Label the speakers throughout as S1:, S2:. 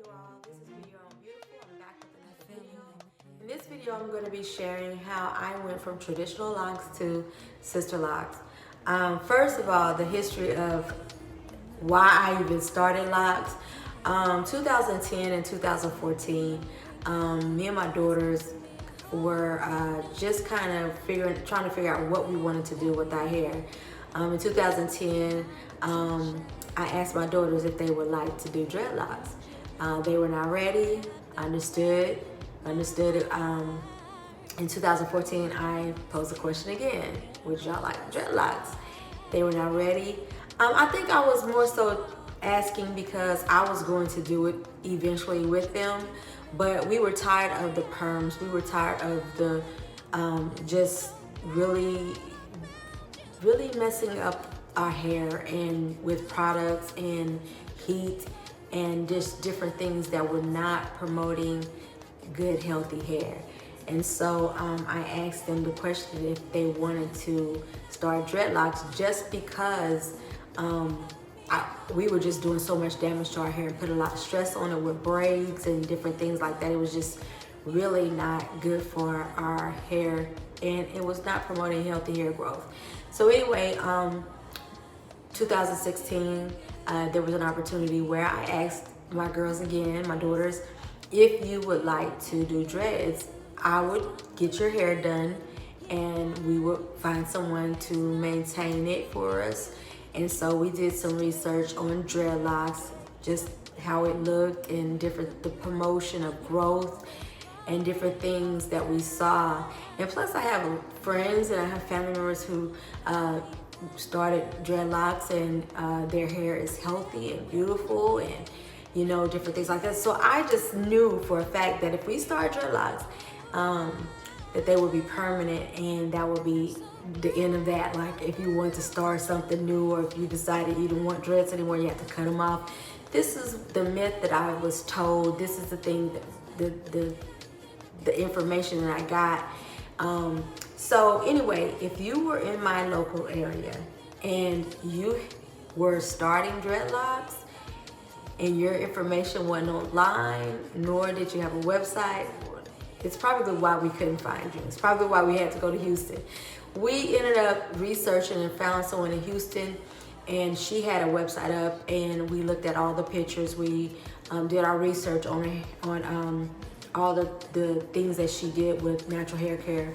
S1: you all. This is Be Your Own Beautiful. I'm back with another video. In this video, I'm going to be sharing how I went from traditional locks to sister locks. First of all, the history of why I even started locks. 2010 and 2014, me and my daughters were just kind of trying to figure out what we wanted to do with our hair. In 2010, I asked my daughters if they would like to do dreadlocks. They were not ready. Understood. In 2014, I posed the question again: would y'all like dreadlocks? They were not ready. I think I was more so asking because I was going to do it eventually with them, but we were tired of the perms. We were tired of the just really messing up our hair and with products and heat and just different things that were not promoting good healthy hair. And so I asked them the question if they wanted to start dreadlocks, just because we were just doing so much damage to our hair and put a lot of stress on it with braids and different things like that. It was just really not good for our hair, and it was not promoting healthy hair growth. So anyway, 2016, there was an opportunity where I asked my girls again, my daughters, if you would like to do dreads, I would get your hair done and we would find someone to maintain it for us. And so we did some research on dreadlocks, just how it looked and the promotion of growth and different things that we saw. And plus I have friends and I have family members who started dreadlocks and their hair is healthy and beautiful and different things like that. So I just knew for a fact that if we start dreadlocks, that they would be permanent, and that would be the end of that. Like if you want to start something new, or if you decided you didn't want dreads anymore, you have to cut them off. This is the myth that I was told. This is the thing that the information that I got. So anyway, if you were in my local area and you were starting dreadlocks and your information wasn't online, nor did you have a website, it's probably why we couldn't find you. It's probably why we had to go to Houston. We ended up researching and found someone in Houston, and she had a website up, and we looked at all the pictures. We did our research on all the things that she did with natural hair care.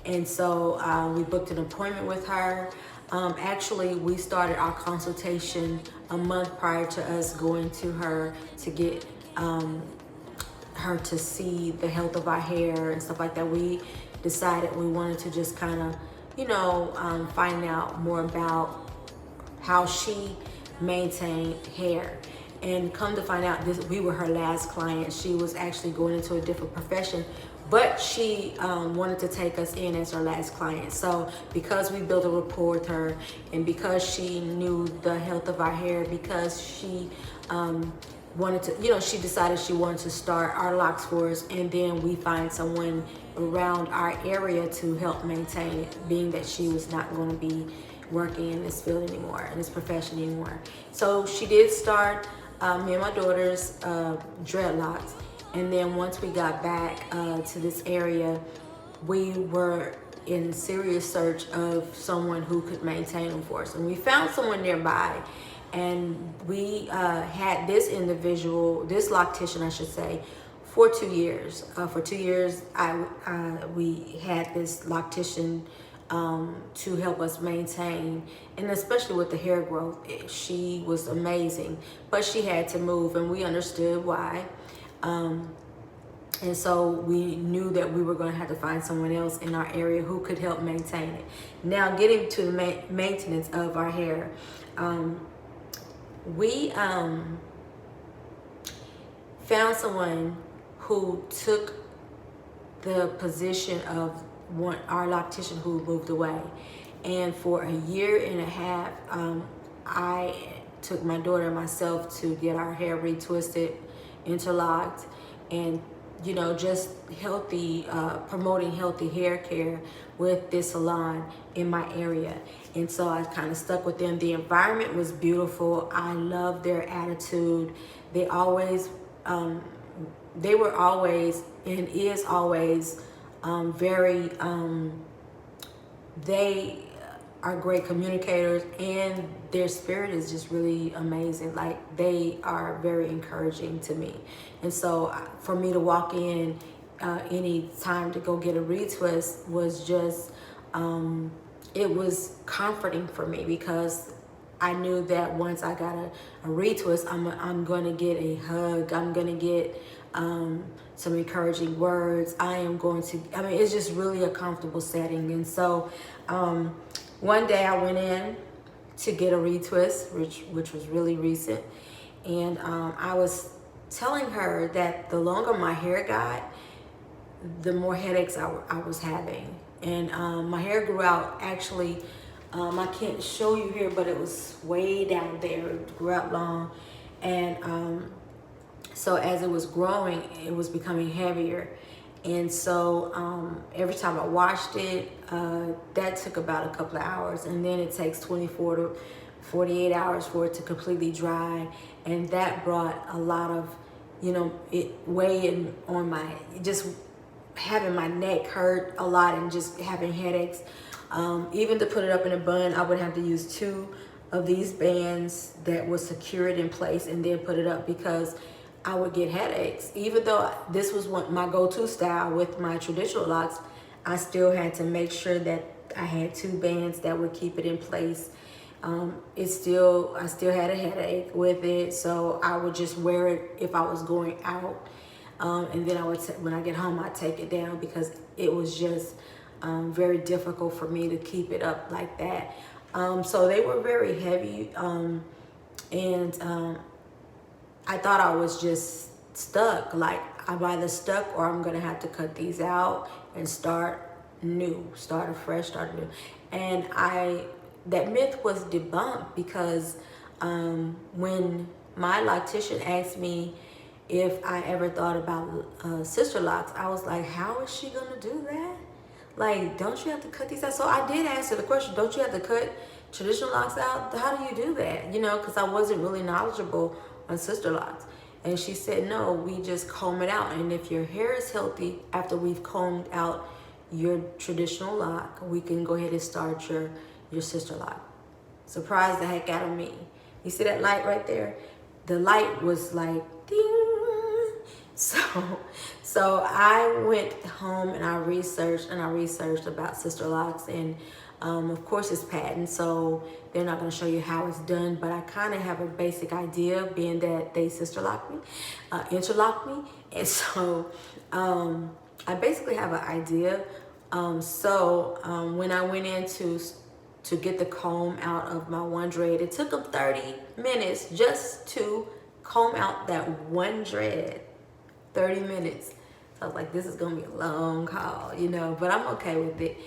S1: And so we booked an appointment with her. Actually, we started our consultation a month prior to us going to her to get her to see the health of our hair and stuff like that. We decided we wanted to just kind of, find out more about how she maintained hair. And come to find out, we were her last client. She was actually going into a different profession, but she wanted to take us in as her last client. So because we built a rapport with her, and because she knew the health of our hair, because she wanted to, she decided she wanted to start our locks for us, and then we find someone around our area to help maintain it, being that she was not going to be working in this field anymore, in this profession anymore. So she did start me and my daughter's dreadlocks. And then once we got back to this area, we were in serious search of someone who could maintain them for us. And we found someone nearby, and we had this individual, this loctician I should say, for 2 years. For 2 years, we had this loctician to help us maintain, and especially with the hair growth. She was amazing, but she had to move, and we understood why. And so we knew that we were going to have to find someone else in our area who could help maintain it. Now, getting to the maintenance of our hair, we found someone who took the position of our loctician who moved away. And for a year and a half, I took my daughter and myself to get our hair retwisted, interlocked, and just healthy, promoting healthy hair care with this salon in my area. And so I kind of stuck with them. The environment was beautiful. I loved their attitude. They always they were always and is always very, they are great communicators, and their spirit is just really amazing. Like, they are very encouraging to me. And so for me to walk in any time to go get a retwist was just, it was comforting for me, because I knew that once I got a retwist, I'm going to get a hug. I'm going to get some encouraging words. I mean, it's just really a comfortable setting. And so one day I went in to get a retwist, which was really recent. And I was telling her that the longer my hair got, the more headaches I was having. And my hair grew out, actually, I can't show you here, but it was way down there. It grew out long. And so as it was growing, it was becoming heavier. And so every time I washed it, that took about a couple of hours. And then it takes 24 to 48 hours for it to completely dry. And that brought a lot of, it weighing on just having my neck hurt a lot and just having headaches. Even to put it up in a bun, I would have to use 2 of these bands that would secure it in place and then put it up, because I would get headaches. Even though this was my go-to style with my traditional locks, I still had to make sure that I had 2 bands that would keep it in place. I still had a headache with it, so I would just wear it if I was going out. And then when I get home, I'd take it down, because it was just very difficult for me to keep it up like that. So they were very heavy, and I thought I was just stuck. Like, I'm either stuck or I'm gonna have to cut these out and start afresh, start new. And that myth was debunked, because when my loctician asked me if I ever thought about sister locks, I was like, how is she gonna do that? Like, don't you have to cut these out? So I did answer the question, don't you have to cut traditional locks out? How do you do that? Because I wasn't really knowledgeable on sister locks. And she said, no, we just comb it out. And if your hair is healthy after we've combed out your traditional lock, we can go ahead and start your sister lock. Surprised the heck out of me. You see that light right there? The light was like, ding. So I went home and I researched about sister locks, and of course it's patent, so they're not going to show you how it's done, but I kind of have a basic idea, being that they interlock me, and so I basically have an idea. When I went in to get the comb out of my one dread, it took them 30 minutes just to comb out that one dread. 30 minutes. So I was like, this is gonna be a long haul, but I'm okay with it.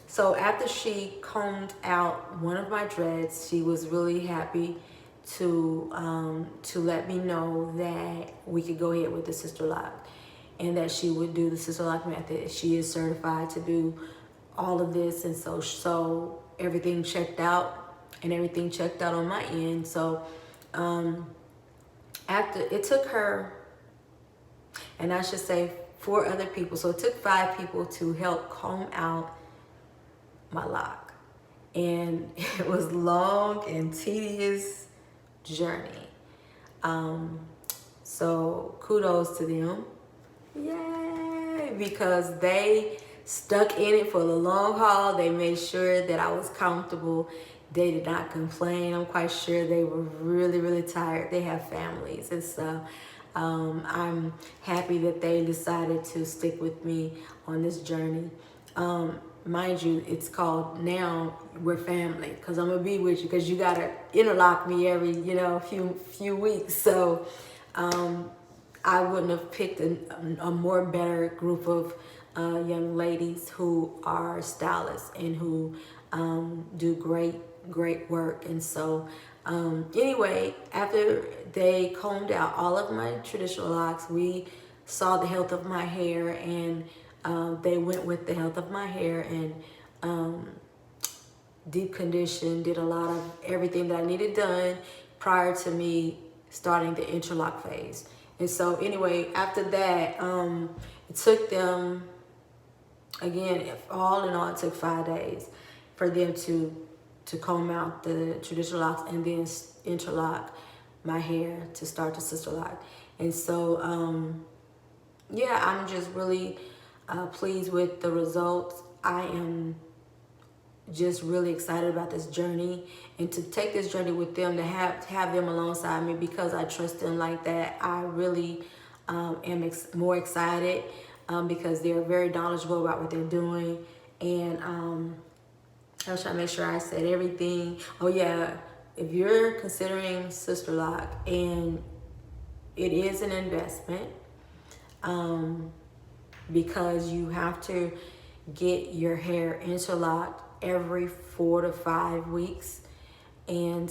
S1: So after she combed out one of my dreads, she was really happy to let me know that we could go ahead with the sister lock, and that she would do the sister lock method. She is certified to do all of this, and so everything checked out, and everything checked out on my end. So after it took her, and I should say 4 other people, so it took 5 people to help comb out my lock, and it was long and tedious journey. So kudos to them, yay, because they stuck in it for the long haul. They made sure that I was comfortable. They did not complain. I'm quite sure they were really, really tired. They have families, and so I'm happy that they decided to stick with me on this journey. Mind you, it's called Now We're Family, because I'm gonna be with you, because you gotta interlock me every few weeks. So I wouldn't have picked a more better group of young ladies who are stylists and who do great work. And so anyway, after they combed out all of my traditional locks, we saw the health of my hair, and they went with the health of my hair and deep condition, did a lot of everything that I needed done prior to me starting the interlock phase. And so anyway, after that, it took them, again, all in all, it took 5 days for them to comb out the traditional locks and then interlock my hair to start the sister lock. And so, yeah, I'm just really pleased with the results. I am just really excited about this journey, and to take this journey with them, to have them alongside me, because I trust them like that. I really am more excited because they're very knowledgeable about what they're doing. And I was trying to make sure I said everything. Oh yeah, if you're considering sisterlock, and it is an investment, because you have to get your hair interlocked every 4 to 5 weeks, and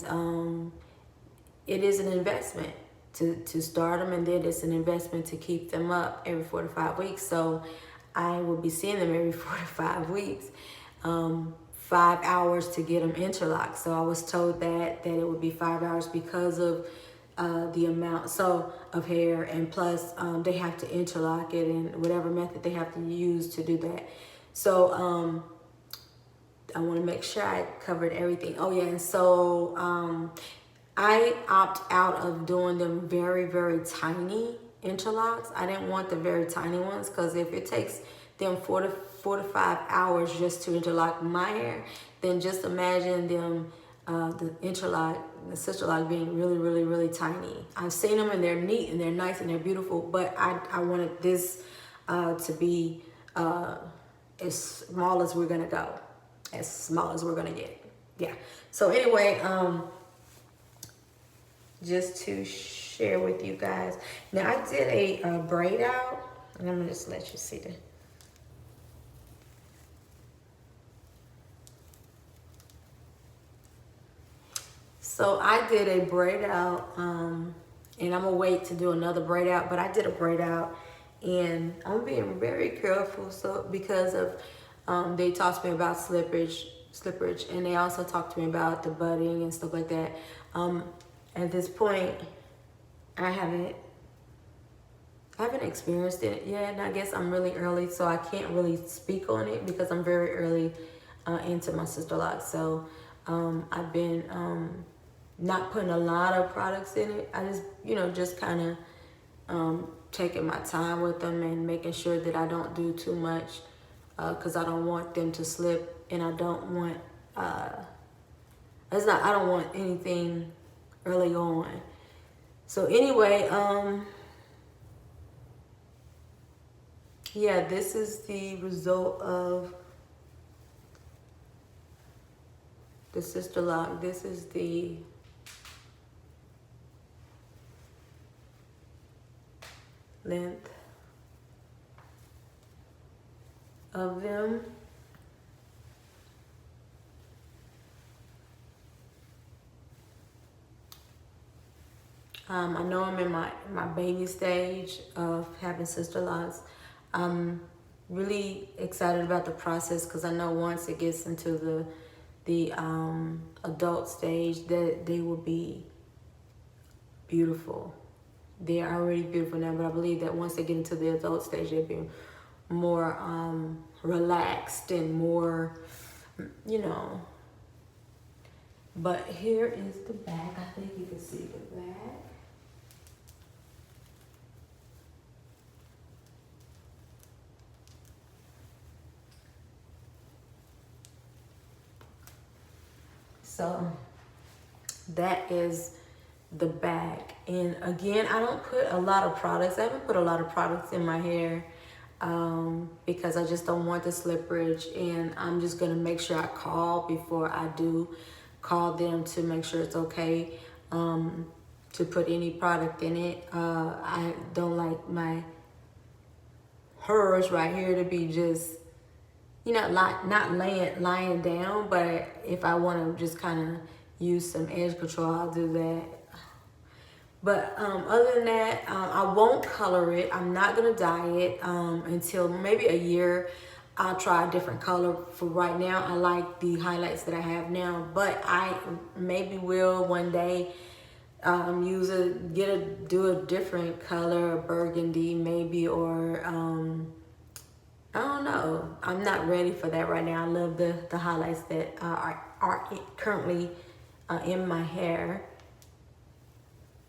S1: it is an investment to start them, and then it's an investment to keep them up every 4 to 5 weeks. So I will be seeing them every 4 to 5 weeks, 5 hours to get them interlocked. So I was told that it would be 5 hours because of the amount of hair, and plus they have to interlock it in whatever method they have to use to do that. So I want to make sure I covered everything. Oh yeah, and so I opt out of doing them very, very tiny interlocks. I didn't want the very tiny ones, because if it takes them 4 to 5 hours just to interlock my hair, then just imagine them the sister lock being really, really, really tiny. I've seen them and they're neat and they're nice and they're beautiful, but I wanted this to be as small as we're gonna go, as small as we're gonna get. Yeah. So anyway, just to share with you guys. Now I did a braid out, and I'm gonna just let you see the. So I did a braid out, and I'm gonna wait to do another braid out, but I did a braid out, and I'm being very careful, so because of they talked to me about slippage, and they also talked to me about the budding and stuff like that. At this point, I haven't experienced it yet, and I guess I'm really early, so I can't really speak on it because I'm very early into my sister lock. So I've been not putting a lot of products in it. I just, just kind of taking my time with them and making sure that I don't do too much, because I don't want them to slip, and I don't want I don't want anything early on. So anyway, yeah, this is the result of the sister lock. This is the length of them. I know I'm in my baby stage of having sister lots. I'm really excited about the process, because I know once it gets into the adult stage, that they will be beautiful. They are already beautiful now, but I believe that once they get into the adult stage, they'll be more relaxed and more, But here is the back. I think you can see the back. So that is the back. And again, I don't put a lot of products. I haven't put a lot of products in my hair because I just don't want the slipperage, and I'm just gonna make sure I call before I do call them to make sure it's okay to put any product in it. I don't like hers right here to be just, not lying down, but if I want to just kind of use some edge control, I'll do that. But other than that, I won't color it. I'm not going to dye it until maybe a year. I'll try a different color. For right now, I like the highlights that I have now, but I maybe will one day do a different color, burgundy maybe, or I don't know. I'm not ready for that right now. I love the highlights that are currently in my hair.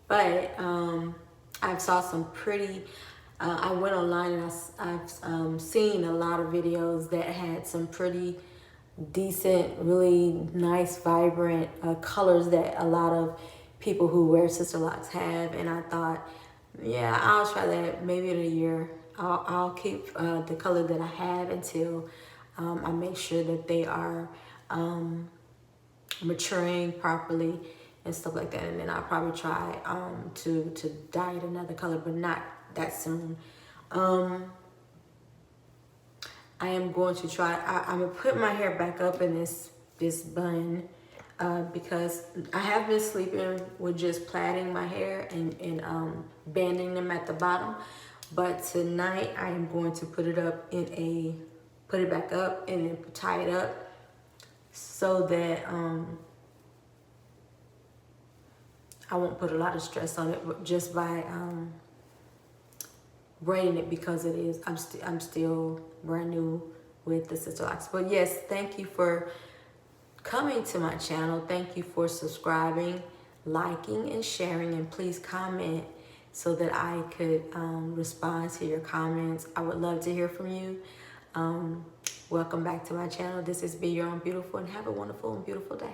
S1: But I've saw some pretty, I went online and I've seen a lot of videos that had some pretty decent, really nice, vibrant colors that a lot of people who wear sisterlocs have. And I thought, yeah, I'll try that maybe in a year. I'll keep the color that I have until I make sure that they are maturing properly and stuff like that. And then I'll probably try to dye it another color, but not that soon. I am going to try, I'm gonna put my hair back up in this bun because I have been sleeping with just plaiting my hair and banding them at the bottom. But tonight I am going to put it back up and then tie it up so that I won't put a lot of stress on it just by braiding it, because it is, I'm still brand new with the sisterlocs. But yes, thank you for coming to my channel. Thank you for subscribing, liking, and sharing, and please comment so that I could respond to your comments. I would love to hear from you. Welcome back to my channel. This is Be Your Own Beautiful, and have a wonderful and beautiful day.